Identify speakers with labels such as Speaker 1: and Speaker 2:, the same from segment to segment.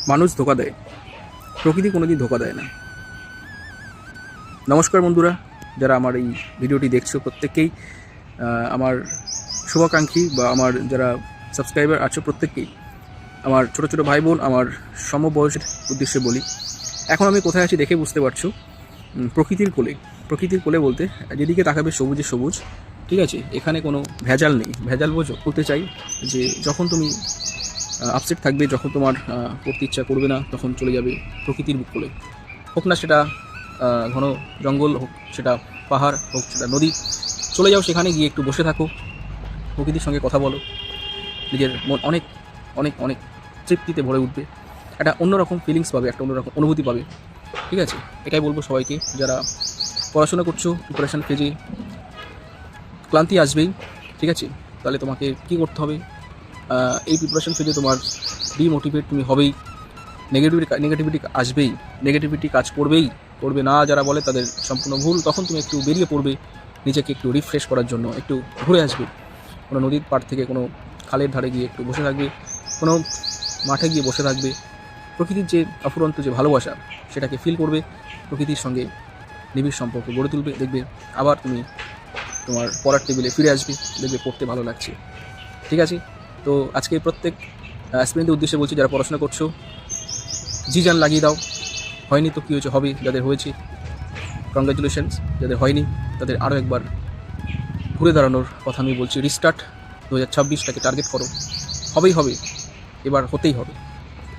Speaker 1: মানুষ ধোকা দেয়, প্রকৃতি কোনোদিন ধোকা দেয় না। নমস্কার বন্ধুরা, যারা আমার এই ভিডিওটি দেখছো প্রত্যেককেই আমার শুভাকাঙ্ক্ষী বা আমার যারা সাবস্ক্রাইবার আছো প্রত্যেককেই আমার ছোট ছোট ভাই বোন, আমার সমবয়সের উদ্দেশ্যে বলি, এখন আমি কোথায় আছি দেখে বুঝতে পারছো। প্রকৃতির কোলে। প্রকৃতির কোলে বলতে যেদিকে তাকাবে সবুজে সবুজ, ঠিক আছে? এখানে কোনো ভেজাল নেই। ভেজাল বলতে চাই যে যখন তুমি আপসেট থাকবে, যখন তোমার পড়তে ইচ্ছা করবে না, তখন চলে যাবে প্রকৃতির বুক কোলে। হোক না সেটা ঘন জঙ্গল, হোক সেটা পাহাড়, হোক সেটা নদী, চলে যাও সেখানে, গিয়ে একটু বসে থাকো, প্রকৃতির সঙ্গে কথা বলো, নিজের মন অনেক অনেক অনেক তৃপ্তিতে ভরে উঠবে, একটা অন্যরকম ফিলিংস পাবে, একটা অন্যরকম অনুভূতি পাবে, ঠিক আছে? এটাই বলবো সবাইকে। যারা পড়াশোনা করছো, প্রিপারেশান ফেজে ক্লান্তি আসবেই, ঠিক আছে? তাহলে তোমাকে কি করতে হবে? এই প্রিপারেশান ফেজে তোমার ডিমোটিভেট তুমি হবেই, নেগেটিভিটি আসবেই, নেগেটিভিটি কাজ করবে না। যারা বলে তাদের সম্পূর্ণ ভুল। তখন তুমি একটু বেরিয়ে পড়বে, নিজেকে একটু রিফ্রেশ করার জন্য একটু ঘুরে আসবে, কোনো নদীর পাড় থেকে কোনো খালের ধারে গিয়ে একটু বসে থাকবে, কোনো মাঠে গিয়ে বসে থাকবে, প্রকৃতির যে অফুরন্ত যে ভালোবাসা সেটাকে ফিল করবে, প্রকৃতির সঙ্গে নিবিড় সম্পর্ক গড়ে তুলবে। দেখবে আবার তুমি তোমার পড়ার টেবিলে ফিরে আসবে, দেখবে পড়তে ভালো লাগছে, ঠিক আছে? তো আজকে প্রত্যেক অ্যাসপিরেন্টদের উদ্দেশ্যে বলছি, যারা পড়াশোনা করছো, জি জান লাগিয়ে দাও। হয়নি তো কী হয়েছে, হবে। যাদের হয়েছে কংগ্রাচুলেশনস, যাদের হয়নি তাদের আরও একবার ঘুরে দাঁড়ানোর কথা আমি বলছি। রিস্টার্ট 2026টাকে টার্গেট করো, হবে, এবার হতেই হবে,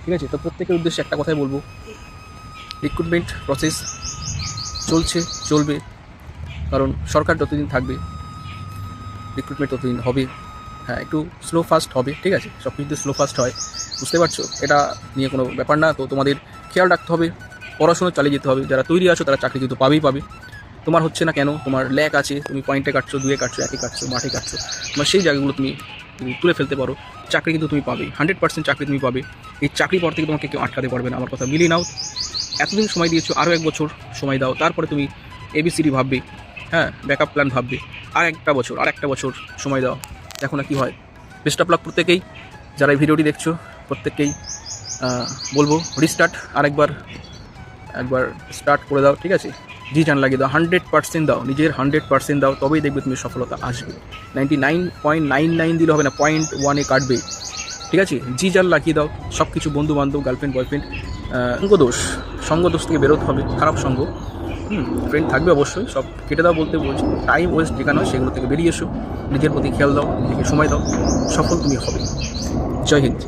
Speaker 1: ঠিক আছে? তো প্রত্যেকের উদ্দেশ্যে একটা কথাই বলবো, রিক্রুটমেন্ট প্রসেস চলবে, কারণ সরকার যতদিন থাকবে রিক্রুটমেন্ট ততদিন হবে। হ্যাঁ, একটু স্লো ফাস্ট হবে, ঠিক আছে? সব কিছু স্লো ফাস্ট হয়, বুঝতে পারছো? এটা নিয়ে কোনো ব্যাপার না। তো তোমাদের খেয়াল রাখতে হবে, পড়াশোনা চালিয়ে যেতে হবে। যারা তৈরি আছো তারা চাকরি কিন্তু পাবে। তোমার হচ্ছে না কেন? তোমার ল্যাক আছে, তুমি পয়েন্টে কাটছো, 2-এ কাটছো, 1-এ কাটছো, মাঠে কাটছো, তোমার সেই জায়গাগুলো তুমি তুলে ফেলতে পারো। চাকরি কিন্তু তুমি পাবে, 100% চাকরি তুমি পাবে। এই চাকরি পর থেকে তোমাকে কেউ আটকাতে পারবে না। আমার কথা মিলিয়ে নাও। এতদিন সময় দিয়েছো, আরও 1 বছর সময় দাও, তারপরে তুমি ABCD ভাববে, হ্যাঁ, ব্যাকআপ প্ল্যান ভাববে। আর একটা বছর সময় দাও, দেখো না কী হয়। বেস্ট অফ লাক প্রত্যেকেই। যারা এই ভিডিওটি দেখছো প্রত্যেককেই বলবো, রিস্টার্ট একবার স্টার্ট করে দাও, ঠিক আছে? জি জান লাগিয়ে দাও, 100% দাও, নিজের 100% দাও, তবেই দেখবে তুমি সফলতা আসবে। 99.99 দিলে হবে না, 0.1-এ কাটবে, ঠিক আছে? জি জান লাগিয়ে দাও। সব কিছু, বন্ধু বান্ধব, গার্লফ্রেন্ড, বয়ফ্রেন্ড, সঙ্গ দোষ থেকে বেরোতে হবে। খারাপ সঙ্গ, ফ্রেন্ড থাকবে অবশ্যই, সব কেটে দাও বলতে বলছি। টাইম ওয়েস্ট যেখানে হয় সেগুলো থেকে বেরিয়ে এসো, নিজের প্রতি খেয়াল দাও, নিজেকে সময় দাও, সফল তুমি হবে। জয় হিন্দ।